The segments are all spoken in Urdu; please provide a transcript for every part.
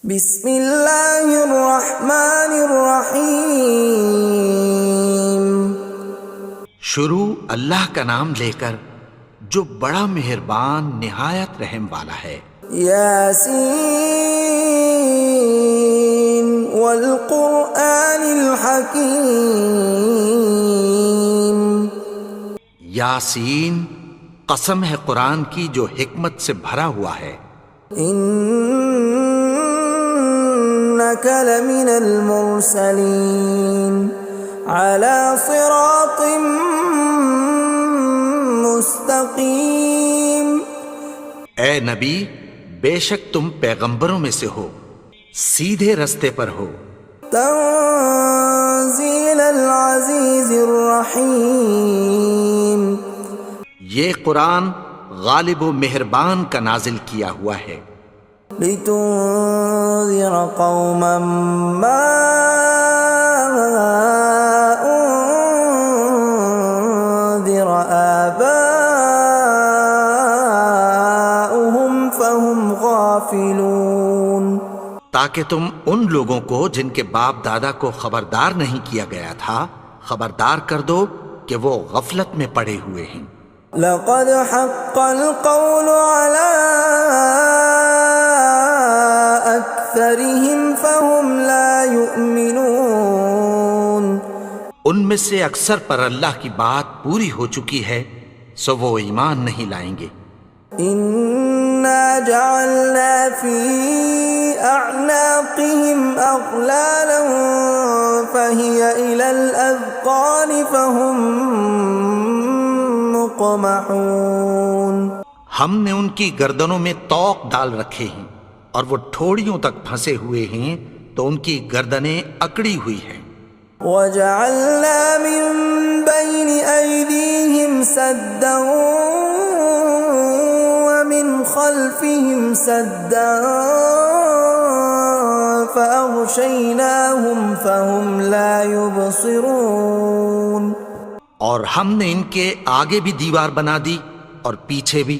بسم اللہ الرحمن الرحیم۔ شروع اللہ کا نام لے کر جو بڑا مہربان نہایت رحم والا ہے۔ یاسین والقرآن الحکیم۔ یاسین، قسم ہے قرآن کی جو حکمت سے بھرا ہوا ہے۔ انک لمن المرسلین علی صراط مستقیم۔ اے نبی، بے شک تم پیغمبروں میں سے ہو، سیدھے رستے پر ہو۔ تنزیل العزیز الرحیم۔ یہ قرآن غالب و مہربان کا نازل کیا ہوا ہے۔ لتنذر قوما ما انذر آباؤهم فهم غافلون۔ تاکہ تم ان لوگوں کو جن کے باپ دادا کو خبردار نہیں کیا گیا تھا خبردار کر دو کہ وہ غفلت میں پڑے ہوئے ہیں۔ لقد حق القول على أكثرهم فهم لا يؤمنون۔ ان میں سے اکثر پر اللہ کی بات پوری ہو چکی ہے سو وہ ایمان نہیں لائیں گے۔ إنا جعلنا في أعناقهم أغلالا فهي إلى الأذقان فهم مقمحون۔ ہم نے ان کی گردنوں میں طوق ڈال رکھے ہیں اور وہ ٹھوڑیوں تک پھنسے ہوئے ہیں تو ان کی گردنیں اکڑی ہوئی ہیں۔ وَجَعَلْنَا مِن بَيْنِ أَيْدِيهِمْ سَدًّا وَمِنْ خَلْفِهِمْ سَدًّا فَأَغْشَيْنَاهُمْ فَهُمْ لَا يُبْصِرُونَ۔ اور ہم نے ان کے آگے بھی دیوار بنا دی اور پیچھے بھی،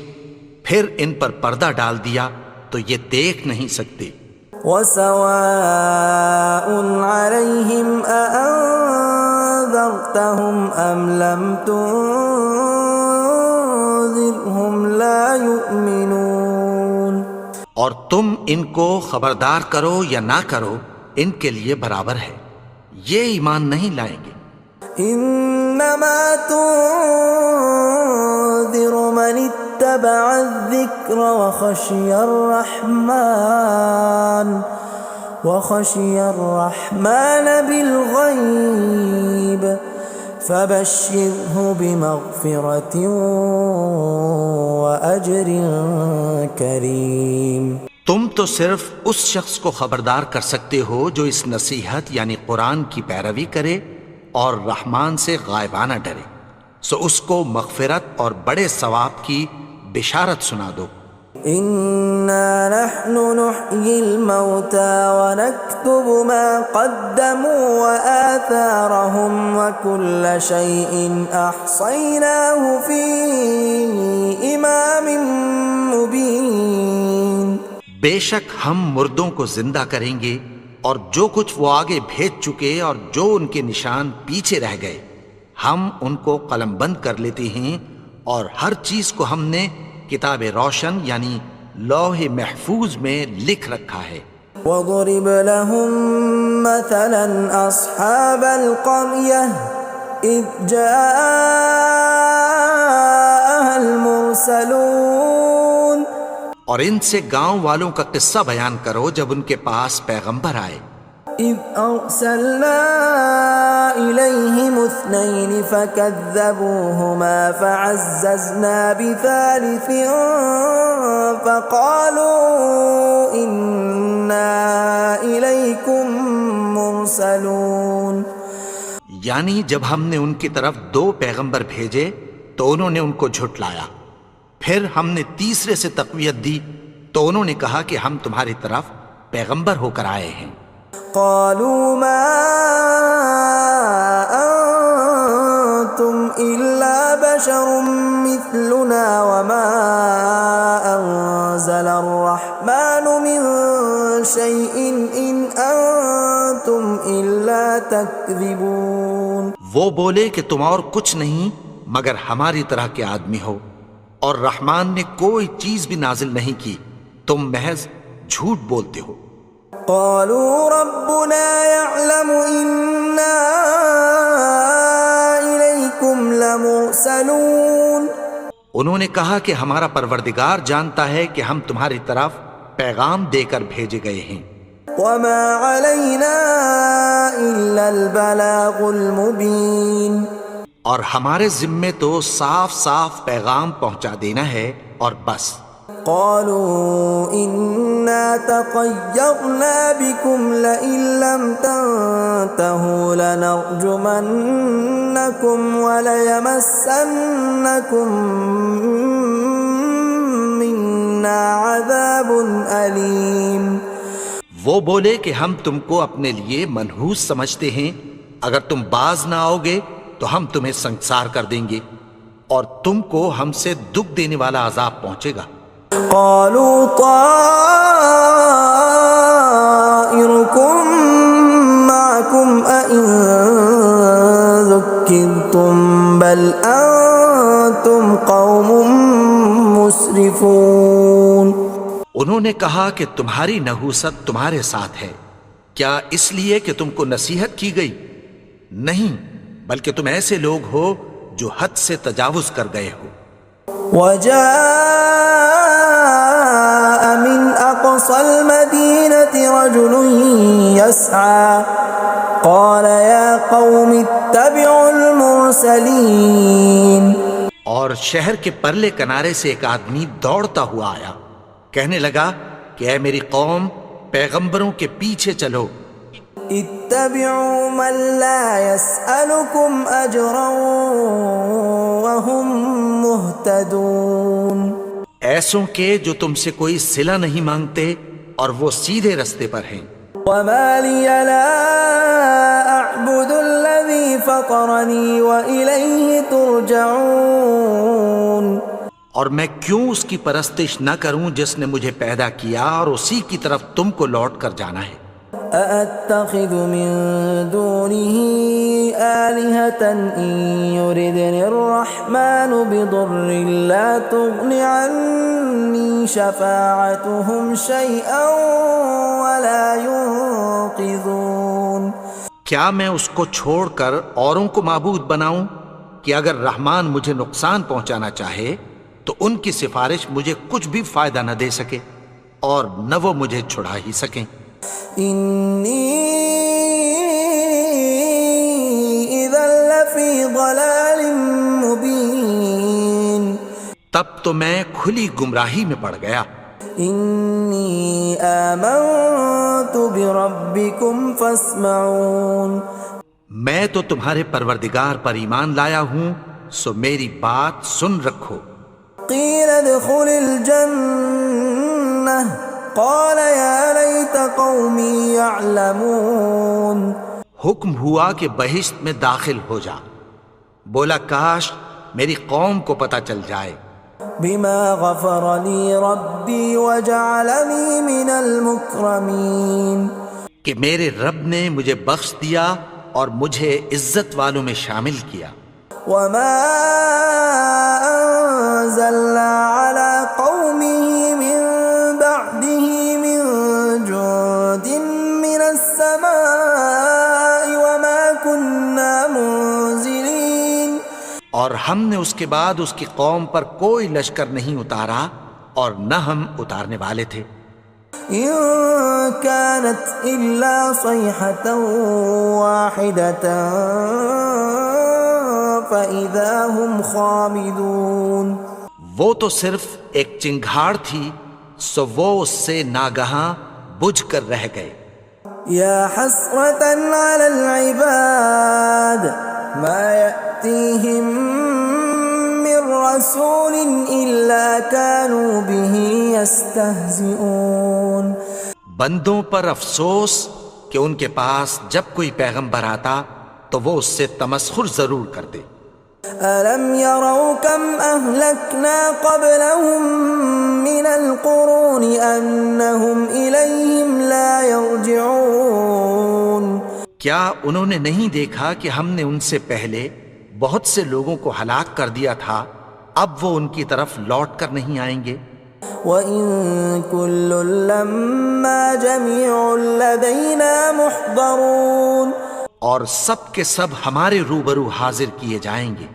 پھر ان پر پردہ ڈال دیا تو یہ دیکھ نہیں سکتے۔ وَسَوَاءٌ عَلَيْهِمْ أَأَنذَرْتَهُمْ أَمْ لَمْ تُنذِرْهُمْ لَا يُؤْمِنُونَ۔ اور تم ان کو خبردار کرو یا نہ کرو ان کے لیے برابر ہے، یہ ایمان نہیں لائیں گے۔ انما تنذر من اتبع الذکر وخشی الرحمن بالغیب فبشرہ بمغفرۃ واجر کریم۔ تم تو صرف اس شخص کو خبردار کر سکتے ہو جو اس نصیحت یعنی قرآن کی پیروی کرے اور رحمان سے غائبانہ ڈرے، سو اس کو مغفرت اور بڑے ثواب کی بشارت سنا دو۔ اِنَّا نَحْنُ نُحْيِي الْمَوْتَى وَنَكْتُبُ مَا قَدَّمُوا وَآثَارَهُمْ وَكُلَّ شَيْءٍ أَحْصَيْنَاهُ فِي إِمَامٍ مُبِينٍ۔ بے شک ہم مردوں کو زندہ کریں گے اور جو کچھ وہ آگے بھیج چکے اور جو ان کے نشان پیچھے رہ گئے ہم ان کو قلم بند کر لیتے ہیں، اور ہر چیز کو ہم نے کتاب روشن یعنی لوح محفوظ میں لکھ رکھا ہے۔ وَضُرِبْ لَهُم مَّثَلًا أَصْحَابَ الْقَرْيَةِ إِذْ جَاءَهَا الْمُرْسَلُونَ۔ اور ان سے گاؤں والوں کا قصہ بیان کرو جب ان کے پاس پیغمبر آئے۔ إِذْ أَرْسَلْنَا إِلَيْهِمُ اثْنَيْنِ فَكَذَّبُوهُمَا فَعَزَّزْنَا بِثَالِثٍ فَقَالُوا إِنَّا إِلَيْكُمْ مُرْسَلُونَ۔ یعنی جب ہم نے ان کی طرف دو پیغمبر بھیجے تو انہوں نے ان کو جھٹلایا، پھر ہم نے تیسرے سے تقویت دی تو انہوں نے کہا کہ ہم تمہاری طرف پیغمبر ہو کر آئے ہیں۔ قالوا ما انتم الا بشر مثلنا وما انزل الرحمن من شيء إن أنتم إلا تكذبون. وہ بولے کہ تم اور کچھ نہیں مگر ہماری طرح کے آدمی ہو، اور رحمان نے کوئی چیز بھی نازل نہیں کی، تم محض جھوٹ بولتے ہو. قالوا ربنا يعلم إنا إليكم لمرسلون. انہوں نے کہا کہ ہمارا پروردگار جانتا ہے کہ ہم تمہاری طرف پیغام دے کر بھیجے گئے ہیں. وما علينا إلا البلاغ المبين. اور ہمارے ذمے تو صاف صاف پیغام پہنچا دینا ہے اور بس. قالوا إنا تطيرنا بكم لئن لم تنتهوا لنرجمنكم وليمسنكم منا عذاب أليم. وہ بولے کہ ہم تم کو اپنے لیے منحوس سمجھتے ہیں، اگر تم باز نہ آؤ گے تو ہم تمہیں سنسار کر دیں گے اور تم کو ہم سے دکھ دینے والا عذاب پہنچے گا. قالوا طائركم معكم أئن ذكرتم بل أنتم قوم مسرفون. انہوں نے کہا کہ تمہاری نحوست تمہارے ساتھ ہے، کیا اس لیے کہ تم کو نصیحت کی گئی؟ نہیں، بلکہ تم ایسے لوگ ہو جو حد سے تجاوز کر گئے ہو. وجاء من أقصى المدينة رجل يسعى قال يا قوم اتبعوا المرسلين. اور شہر کے پرلے کنارے سے ایک آدمی دوڑتا ہوا آیا، کہنے لگا کہ اے میری قوم، پیغمبروں کے پیچھے چلو. اتبعوا من لا يسألكم أجرا وهم مهتدون. ایسوں کے جو تم سے کوئی صلہ نہیں مانگتے اور وہ سیدھے رستے پر ہیں. وما لي لا أعبد الذي فطرني وإليه ترجعون. اور میں کیوں اس کی پرستش نہ کروں جس نے مجھے پیدا کیا اور اسی کی طرف تم کو لوٹ کر جانا ہے. أأتخذ من دونه آلهة إن يردني الرحمن بضر لا تغن عني شفاعتهم شيئا ولا ينقذون. کیا میں اس کو چھوڑ کر اوروں کو معبود بناؤں کہ اگر رحمان مجھے نقصان پہنچانا چاہے تو ان کی سفارش مجھے کچھ بھی فائدہ نہ دے سکے اور نہ وہ مجھے چھڑا ہی سکیں. إني إذا لفي ضلال مبين. تب تو میں کھلی گمراہی میں پڑ گیا. إني آمنت بربكم فاسمعون. میں تو تمہارے پروردگار پر ایمان لایا ہوں، سو میری بات سن رکھو. قيل ادخل الجنة قال يا ليت قومي يعلمون. حکم ہوا کہ بہشت میں داخل ہو جا. بولا کاش میری قوم کو پتہ چل جائے. بما غفر لي ربي وجعلني من المكرمين. کہ میرے رب نے مجھے بخش دیا اور مجھے عزت والوں میں شامل کیا. وما أنزلنا على قومه من بعده من جند من السماء وما كنا منزلين. اور ہم نے اس کے بعد اس کی قوم پر کوئی لشکر نہیں اتارا اور نہ ہم اتارنے والے تھے. إن كانت إلا صيحة واحدة فإذا هم خامدون. وہ تو صرف ایک چنگھاڑ تھی، سو وہ اس سے ناگہاں بجھ کر رہ گئے. يا حسرة على العباد ما يأتيهم من رسول إلا كانوا به يستهزئون. بندوں پر افسوس کہ ان کے پاس جب کوئی پیغمبر آتا تو وہ اس سے تمسخر ضرور کرتے. ألم يروا كم أهلكنا قبلهم من القرون أنهم إليهم لا يرجعون کیا انہوں نے نہیں دیکھا کہ ہم نے ان سے پہلے بہت سے لوگوں کو ہلاک کر دیا تھا، اب وہ ان کی طرف لوٹ کر نہیں آئیں گے؟ وَإِن كُلٌّ لَّمَّا جَمِيعٌ لَّدَيْنَا مُحْضَرُونَ اور سب کے سب ہمارے روبرو حاضر کیے جائیں گے۔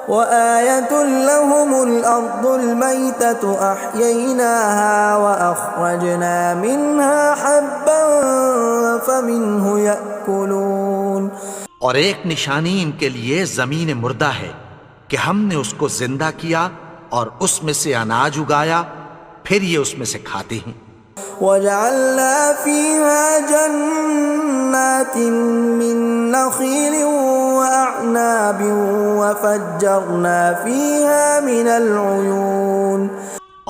وَآيَةٌ لَّهُمُ الْأَرْضُ الْمَيْتَةُ أَحْيَيْنَاهَا وَأَخْرَجْنَا مِنْهَا حَبًّا فَمِنْهُ يَأْكُلُونَ اور ایک نشانی ان کے لیے زمین مردہ ہے کہ ہم نے اس کو زندہ کیا اور اس میں سے اناج اگایا، پھر یہ اس میں سے کھاتے ہیں۔ وَجَعَلْنَا فِيهَا جَنَّاتٍ مِّن نَّخِيلٍ وَأَعْنَابٍ وَفَجَّرْنَا فِيهَا مِنَ الْعُيُونِ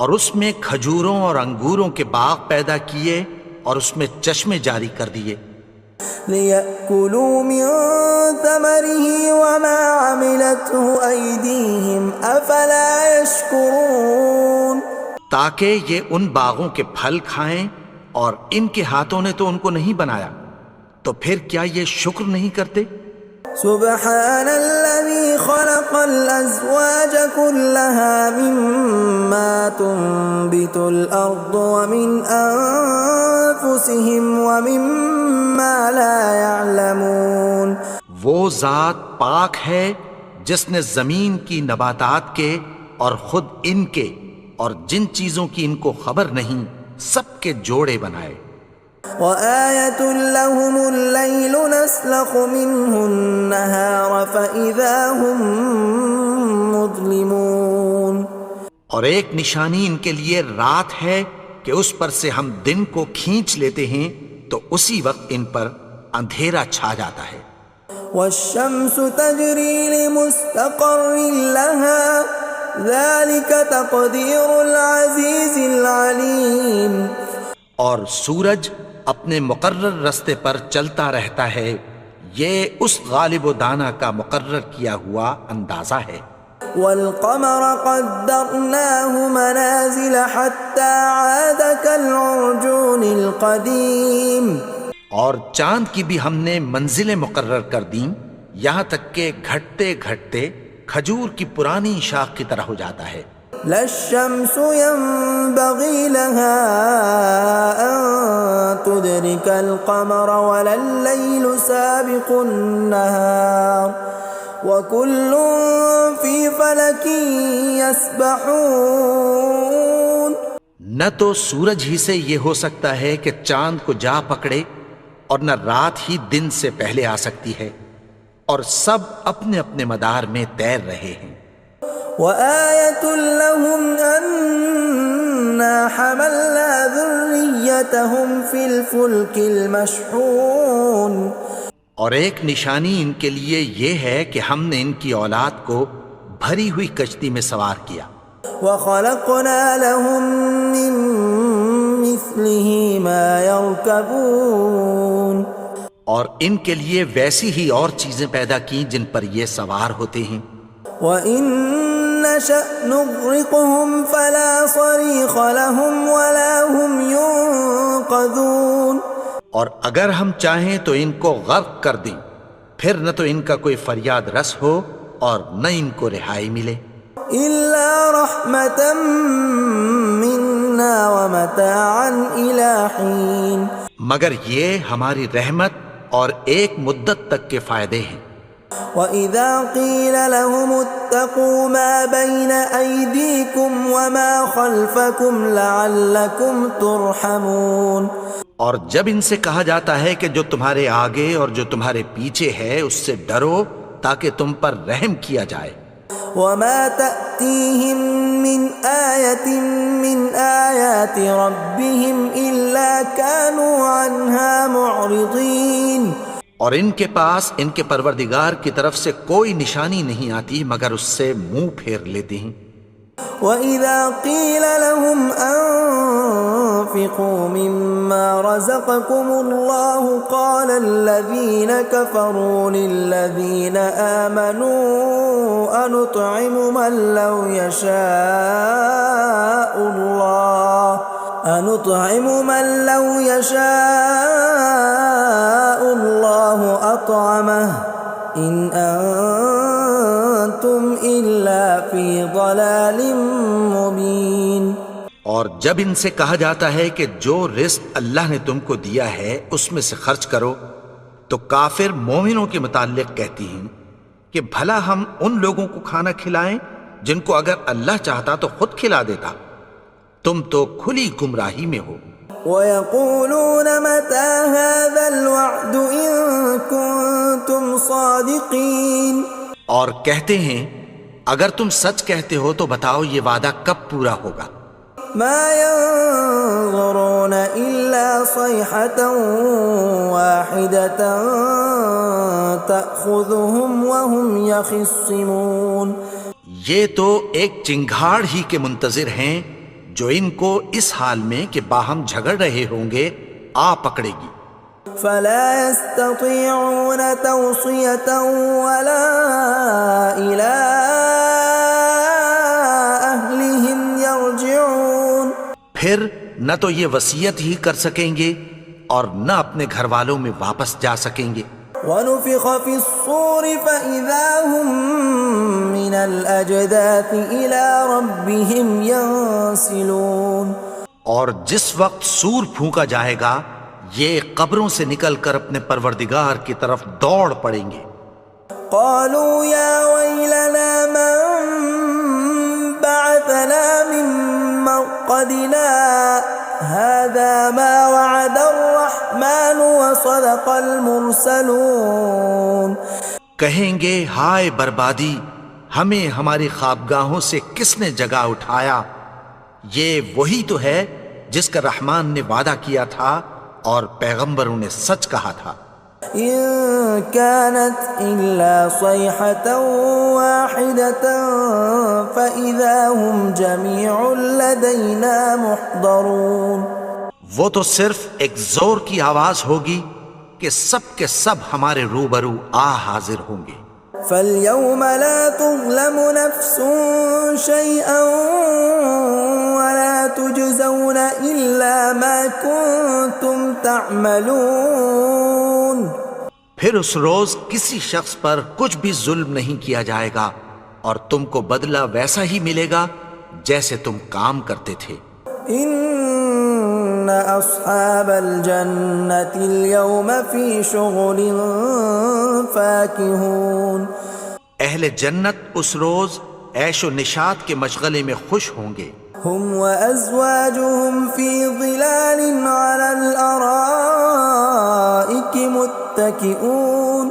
اور اس میں کھجوروں اور انگوروں کے باغ پیدا کیے اور اس میں چشمے جاری کر دیے، لِيَأْكُلُوا مِن ثَمَرِهِ وَمَا عَمِلَتْهُ أَيْدِيهِمْ أَفَلَا يَشْكُرُونَ تاکہ یہ ان باغوں کے پھل کھائیں، اور ان کے ہاتھوں نے تو ان کو نہیں بنایا، تو پھر کیا یہ شکر نہیں کرتے؟ سبحان الذي خلق الأزواج كلها مما تنبت الأرض ومن أنفسهم ومما لا يعلمون وہ ذات پاک ہے جس نے زمین کی نباتات کے اور خود ان کے اور جن چیزوں کی ان کو خبر نہیں سب کے جوڑے بنائے۔ وَآيَةٌ لَّهُمُ اللَّيْلُ نَسْلَخُ مِنْهُ النَّهَارَ فَإِذَا هُم مُظْلِمُونَ اور ایک نشانی ان کے لیے رات ہے کہ اس پر سے ہم دن کو کھینچ لیتے ہیں تو اسی وقت ان پر اندھیرا چھا جاتا ہے۔ وَالشَّمْسُ تَجْرِي لِمُسْتَقَرٍّ لَّهَا ذَلِكَ تَقْدِيرُ الْعَزِيزِ الْعَلِيمِ اور سورج اپنے مقرر رستے پر چلتا رہتا ہے، یہ اس غالب و دانا کا مقرر کیا ہوا اندازہ ہے۔ وَالْقَمَرَ قَدَّرْنَاهُ مَنَازِلَ حَتَّى عَادَ كَالْعُرْجُونِ الْقَدِيمِ اور چاند کی بھی ہم نے منزلیں مقرر کر دیں، یہاں تک کہ گھٹتے گھٹتے کھجور کی پرانی شاخ کی طرح ہو جاتا ہے۔ لا الشمس ينبغي لها أن تدرك القمر ولا الليل سابق النهار وكل في فلك يسبحون نہ تو سورج ہی سے یہ ہو سکتا ہے کہ چاند کو جا پکڑے، اور نہ رات ہی دن سے پہلے آ سکتی ہے، اور سب اپنے اپنے مدار میں تیر رہے ہیں۔ وَآيَةٌ لَّهُمْ أَنَّا حَمَلْنَا ذُرِّيَّتَهُمْ فِي الْفُلْكِ الْمَشْحُونِ اور ایک نشانی ان کے لیے یہ ہے کہ ہم نے ان کی اولاد کو بھری ہوئی کشتی میں سوار کیا۔ وَخَلَقْنَا لَهُم مِّن مِّثْلِهِ مَا يَرْكَبُونَ اور ان کے لیے ویسی ہی اور چیزیں پیدا کی جن پر یہ سوار ہوتے ہیں۔ وَإِن نَّشَأْ نُغْرِقْهُمْ فَلَا صَرِيخَ لَهُمْ وَلَا هُمْ يُنقَذُونَ اور اگر ہم چاہیں تو ان کو غرق کر دیں، پھر نہ تو ان کا کوئی فریاد رس ہو اور نہ ان کو رہائی ملے۔ إِلَّا رَحْمَةً مِّنَّا وَمَتَاعًا إِلَىٰ حِينٍ مگر یہ ہماری رحمت اور ایک مدت تک کے فائدے ہیں۔ وَإِذَا قِيلَ لَهُمُ اتَّقُوا مَا بَيْنَ أَيْدِيكُمْ وَمَا خَلْفَكُمْ لَعَلَّكُمْ تُرْحَمُونَ اور جب ان سے کہا جاتا ہے کہ جو تمہارے آگے اور جو تمہارے پیچھے ہے اس سے ڈرو تاکہ تم پر رحم کیا جائے۔ وَمَا تَأْتِيهِم مِّنْ آيَةٍ مِّنْ آيَاتِ رَبِّهِمْ إِلَّا كَانُوا عَنْهَا مُعْرِضِينَ اور ان کے پاس ان کے پروردگار کی طرف سے کوئی نشانی نہیں آتی مگر اس سے منہ پھیر لیتے ہیں۔ وَإِذَا قِيلَ لَهُمْ وأنفقوا مما رزقكم الله قال الذين كفروا للذين آمنوا أنطعم من لو يشاء الله أطعمه إن أنتم إلا في ضلال مبين۔ اور جب ان سے کہا جاتا ہے کہ جو رزق اللہ نے تم کو دیا ہے اس میں سے خرچ کرو، تو کافر مومنوں کے متعلق کہتی ہیں کہ بھلا ہم ان لوگوں کو کھانا کھلائیں جن کو اگر اللہ چاہتا تو خود کھلا دیتا، تم تو کھلی گمراہی میں ہو۔ وَيَقُولُونَ مَتَى هَذَا الْوَعْدُ إِن كُنتُمْ صَادِقِينَ، اور کہتے ہیں اگر تم سچ کہتے ہو تو بتاؤ یہ وعدہ کب پورا ہوگا۔ مَا يَنظُرُونَ إِلَّا صَيْحَةً وَاحِدَةً تَأْخُذُهُمْ وَهُمْ يَخِصِّمُونَ، یہ تو ایک چنگھاڑ ہی کے منتظر ہیں جو ان کو اس حال میں کہ باہم جھگڑ رہے ہوں گے آ پکڑے گی۔ فَلَا يَسْتَطِيعُونَ تَوْصِيَةً وَلَا إِلَىٰ أَهْلِهِمْ يَرْجِعُونَ، پھر نہ تو یہ وصیت ہی کر سکیں گے اور نہ اپنے گھر والوں میں واپس جا سکیں گے۔ وَنُفِخَ فِي الصُّورِ فَإِذَا هُم مِّنَ الْأَجْدَاثِ إِلَىٰ رَبِّهِمْ يَنسِلُونَ، اور جس وقت سور پھونکا جائے گا یہ قبروں سے نکل کر اپنے پروردگار کی طرف دوڑ پڑیں گے۔ قَالُوا يَا وَيْلَنَا مَن بَعَثَنَا مِن مَّرْقَدِنَا هَٰذَا مَا وَعَدَ الرَّحْمَٰنُ وَصَدَقَ الْمُرْسَلُونَ، کہیں گے ہائے بربادی، ہمیں ہماری خوابگاہوں سے کس نے جگا اٹھایا، یہ وہی تو ہے جس کا رحمان نے وعدہ کیا تھا اور پیغمبروں نے سچ کہا تھا۔ إِن كَانَتْ إِلَّا صَيْحَةً وَاحِدَةً فَإِذَا هُمْ جَمِيعٌ لَدَيْنَا مُحْضَرُونَ، وہ تو صرف ایک زور کی آواز ہوگی کہ سب کے سب ہمارے روبرو آ حاضر ہوں گے۔ فَالْيَوْمَ لَا تُظْلَمُ نَفْسٌ شَيْئًا وَلَا تُجْزَوْنَ إِلَّا مَا كُنتُمْ تَعْمَلُونَ، پھر اس روز کسی شخص پر کچھ بھی ظلم نہیں کیا جائے گا اور تم کو بدلہ ویسا ہی ملے گا جیسے تم کام کرتے تھے۔ إِنَّ أَصْحَابَ الْجَنَّةِ الْيَوْمَ فِي شُغُلٍ فَاكِهُونَ، اہل جنت اس روز عیش و نشاط کے مشغلے میں خوش ہوں گے۔ هُمْ وَأَزْوَاجُهُمْ فِي ظِلَالٍ عَلَى الْأَرَائِكِ مُتَّكِئُونَ،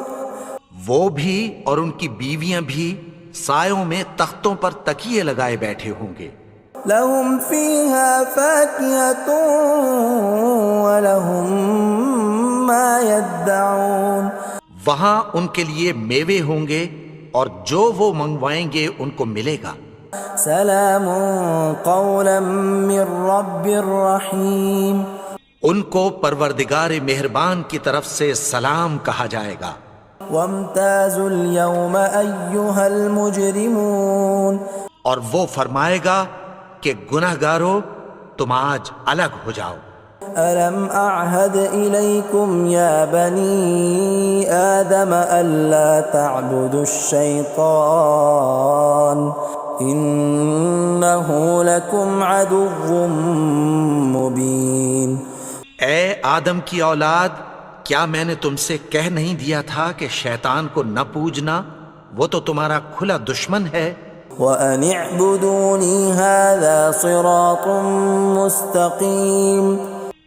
وہ بھی اور ان کی بیویاں بھی سایوں میں تختوں پر تکیے لگائے بیٹھے ہوں گے۔ لَهُمْ فِيهَا فَاكِهَةٌ وَلَهُمْ مَا يَدَّعُونَ، وہاں ان کے لیے میوے ہوں گے اور جو وہ منگوائیں گے ان کو ملے گا۔ سلام قولا من رب رحیم، ان کو پروردگار مہربان کی طرف سے سلام کہا جائے گا۔ وامتازوا اليوم ایھا المجرمون، اور وہ فرمائے گا کہ گنہگارو تم آج الگ ہو جاؤ۔ ألم أعهد إليكم يا بني آدم ألا تعبدوا الشيطان إنه لكم عدو مبين۔ اے آدم کی اولاد، کیا میں نے تم سے کہہ نہیں دیا تھا کہ شیطان کو نہ پوجنا، وہ تو تمہارا کھلا دشمن ہے۔ وَأَنِ اعْبُدُونِي هَذَا صِرَاطٌ مُسْتَقِيمٌ،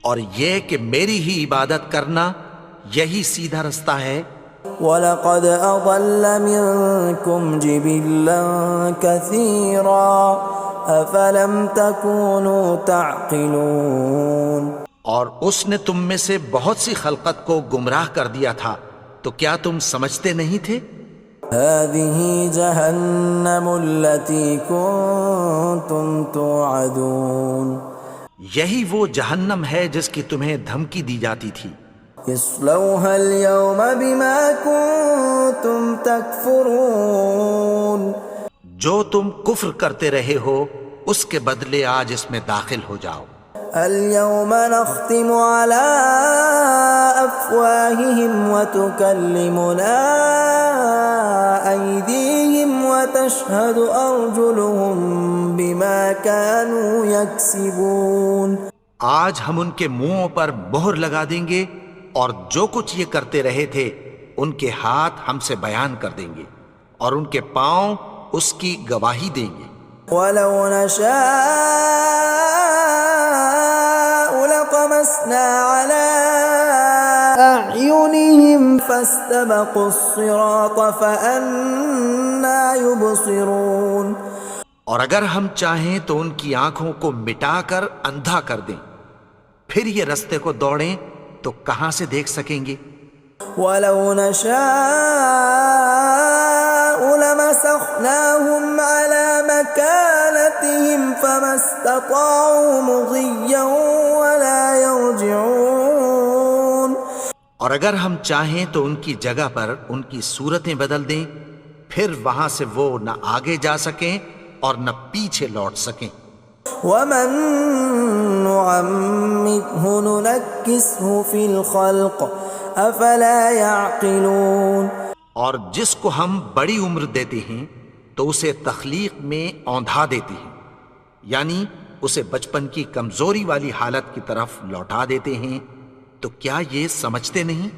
اور یہ کہ میری ہی عبادت کرنا یہی سیدھا رستہ ہے۔ وَلَقَدْ أَضَلَّ مِنْكُمْ جِبِلًّا كَثِيرًا أَفَلَمْ تَكُونُوا تَعْقِلُونَ، اور اس نے تم میں سے بہت سی خلقت کو گمراہ کر دیا تھا، تو کیا تم سمجھتے نہیں تھے؟ هَذِهِ جَهَنَّمُ الَّتِي كُنْتُمْ تُوعَدُونَ، یہی وہ جہنم ہے جس کی تمہیں دھمکی دی جاتی تھی. اصلوها اليوم بما كنتم تكفرون. جو تم کفر کرتے رہے ہو اس کے بدلے آج اس میں داخل ہو جاؤ. اليوم نختم على أفواههم وتكلمنا أيديهم وتشهد أرجلهم بما كانوا يكسبون. آج ہم ان کے منہوں پر مہر لگا دیں گے اور جو کچھ یہ کرتے رہے تھے ان کے ہاتھ ہم سے بیان کر دیں گے اور ان کے پاؤں اس کی گواہی دیں گے. ولو نشاء لطمسنا على أعينهم فاستبقوا الصراط فأنى يبصرون. اور اگر ہم چاہیں تو ان کی آنکھوں کو مٹا کر اندھا کر دیں، پھر یہ رستے کو دوڑیں تو کہاں سے دیکھ سکیں گے. ولو نشاء لمسخناهم على مكانتهم فما استطاعوا مضيا ولا يرجعون. اور اگر ہم چاہیں تو ان کی جگہ پر ان کی صورتیں بدل دیں، پھر وہاں سے وہ نہ آگے جا سکیں اور نہ پیچھے لوٹ سکیں. ومن نعمره ننكسه في الخلق افلا يعقلون. اور جس کو ہم بڑی عمر دیتے ہیں تو اسے تخلیق میں اوندھا دیتے ہیں، یعنی اسے بچپن کی کمزوری والی حالت کی طرف لوٹا دیتے ہیں. تو کیا یہ سمجھتے نہیں؟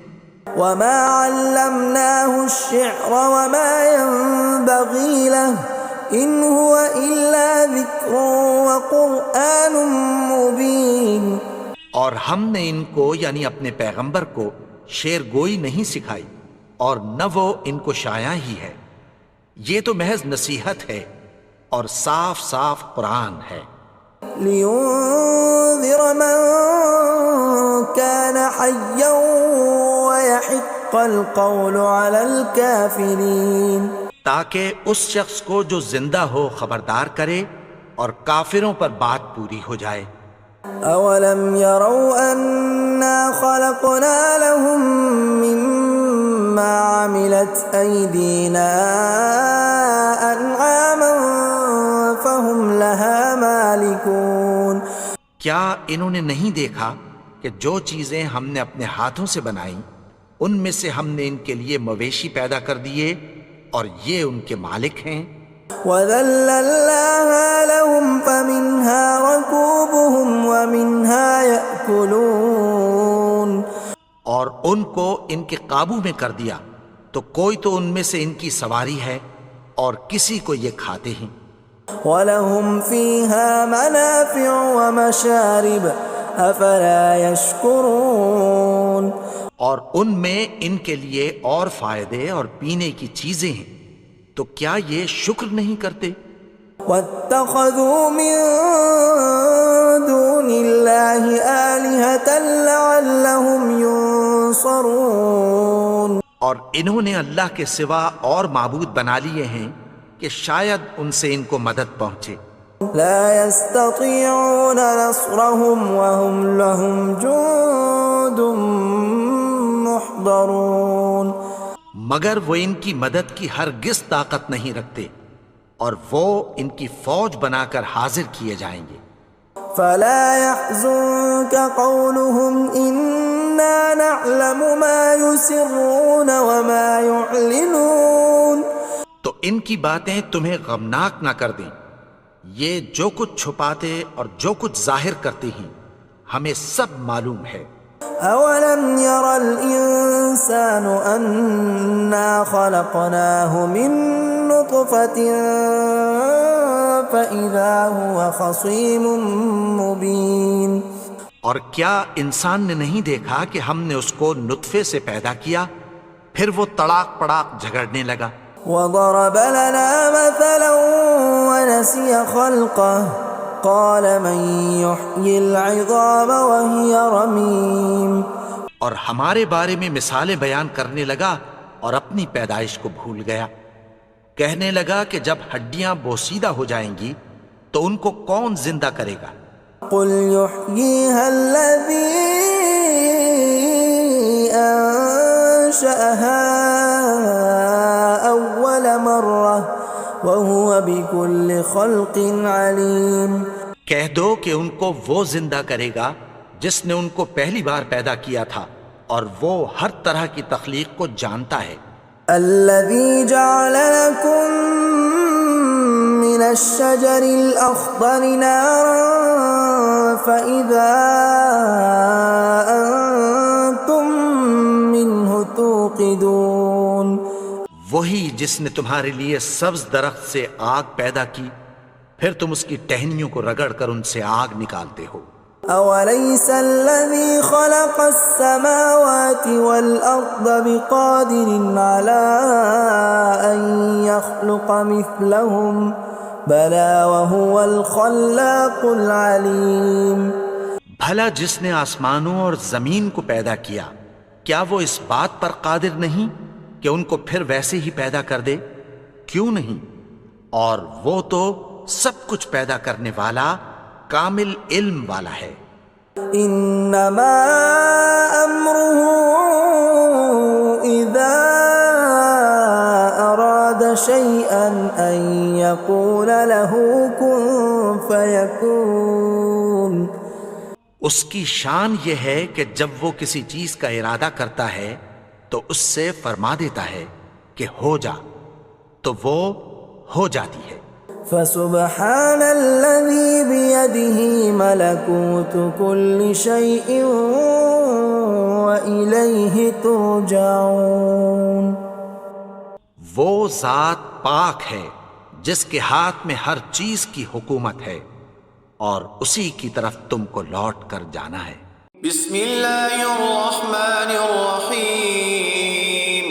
وما علمناه الشعر وما ينبغي له ان هو الا ذکر وقرآن مبین. اور ہم نے ان کو یعنی اپنے پیغمبر کو شعر گوئی نہیں سکھائی اور نہ وہ ان کو شایع ہی ہے، یہ تو محض نصیحت ہے اور صاف صاف قرآن ہے. لينذر من كان حيا ويحق القول على الكافرين. تاکہ اس شخص کو جو زندہ ہو خبردار کرے اور کافروں پر بات پوری ہو جائے. اولم يروا انا خلقنا لهم مما عملت ايدينا انعاما فهم لها مالكون. کیا انہوں نے نہیں دیکھا کہ جو چیزیں ہم نے اپنے ہاتھوں سے بنائیں ان میں سے ہم نے ان کے لیے مویشی پیدا کر دیے اور یہ ان کے مالک ہیں. وَذَلَّلْنَاهَا لَهُمْ فَمِنْهَا رَكُوبُهُمْ وَمِنْهَا يَأْكُلُونَ. اور ان کو ان کے قابو میں کر دیا تو کوئی تو ان میں سے ان کی سواری ہے اور کسی کو یہ کھاتے ہیں. وَلَهُمْ فِيهَا مَنَافِعُ وَمَشَارِبُ أَفَلَا يَشْكُرُونَ. اور ان میں ان کے لیے اور فائدے اور پینے کی چیزیں ہیں، تو کیا یہ شکر نہیں کرتے؟ وَاتَّخَذُوا مِن دُونِ اللَّهِ آلِهَةً لَعَلَّهُمْ يُنصَرُونَ. اور انہوں نے اللہ کے سوا اور معبود بنا لیے ہیں کہ شاید ان سے ان کو مدد پہنچے. لا يستطيعون نصرهم وهم لهم جند محضرون. مگر وہ ان کی مدد کی ہرگز طاقت نہیں رکھتے اور وہ ان کی فوج بنا کر حاضر کیے جائیں گے. فلا يحزنك قولهم إنا نعلم ما يسرون وما يعلنون. تو ان کی باتیں تمہیں غمناک نہ کر دیں، یہ جو کچھ چھپاتے اور جو کچھ ظاہر کرتے ہیں ہمیں سب معلوم ہے. أولم ير الإنسان أنا خلقناه من نطفة فإذا هو خصيم مبين. اور کیا انسان نے نہیں دیکھا کہ ہم نے اس کو نطفے سے پیدا کیا پھر وہ تڑاک پڑاک جھگڑنے لگا. وضرب لنا مثلا ونسي خلقه قال من يحيي العظام وهي رميم. اور ہمارے بارے میں مثالیں بیان کرنے لگا اور اپنی پیدائش کو بھول گیا. کہنے لگا کہ جب ہڈیاں بوسیدہ ہو جائیں گی تو ان کو کون زندہ کرے گا قل يحييها الذي أنشأها أول مرة وهو بكل خلق عليم. کہہ دو کہ ان کو وہ زندہ کرے گا جس نے ان کو پہلی بار پیدا کیا تھا اور وہ ہر طرح کی تخلیق کو جانتا ہے. الذي جعل لكم من الشجر الأخضر نارا فإذا أنتم منه توقدون. وہی جس نے تمہارے لیے سبز درخت سے آگ پیدا کی پھر تم اس کی ٹہنیوں کو رگڑ کر ان سے آگ نکالتے ہو. أوليس الذي خلق السماوات والأرض بقادر على أن يخلق مثلهم بلى وهو الخلاق العليم. بھلا جس نے آسمانوں اور زمین کو پیدا کیا کیا وہ اس بات پر قادر نہیں کہ ان کو پھر ویسے ہی پیدا کر دے؟ کیوں نہیں؟ اور وہ تو سب کچھ پیدا کرنے والا کامل علم والا ہے. انما امره اذا اراد شيئا ان يقول له كن فيكون. اس کی شان یہ ہے کہ جب وہ کسی چیز کا ارادہ کرتا ہے تو اس سے فرما دیتا ہے کہ ہو جا تو وہ ہو جاتی ہے. فسبحان الذي بيده ملكوت كل شيء وإليه ترجعون. وہ ذات پاک ہے جس کے ہاتھ میں ہر چیز کی حکومت ہے اور اسی کی طرف تم کو لوٹ کر جانا ہے. بسم اللہ الرحمن الرحیم.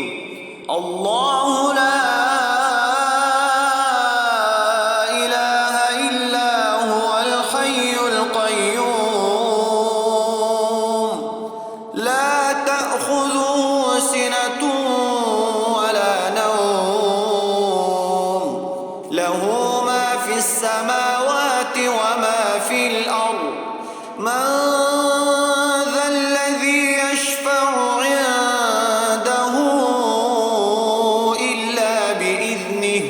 اللہ لا السماوات وما في الأرض من ذا الذي يشفع عنده إلا بإذنه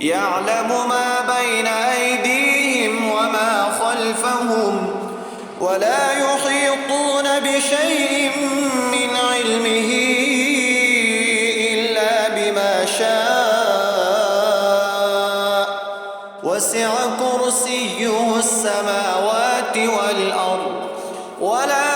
يعلم ما بين أيديهم وما خلفهم ولا يحيطون بشيء من علمه إلا بما شاء وسع كرسيه السماوات والأرض ولا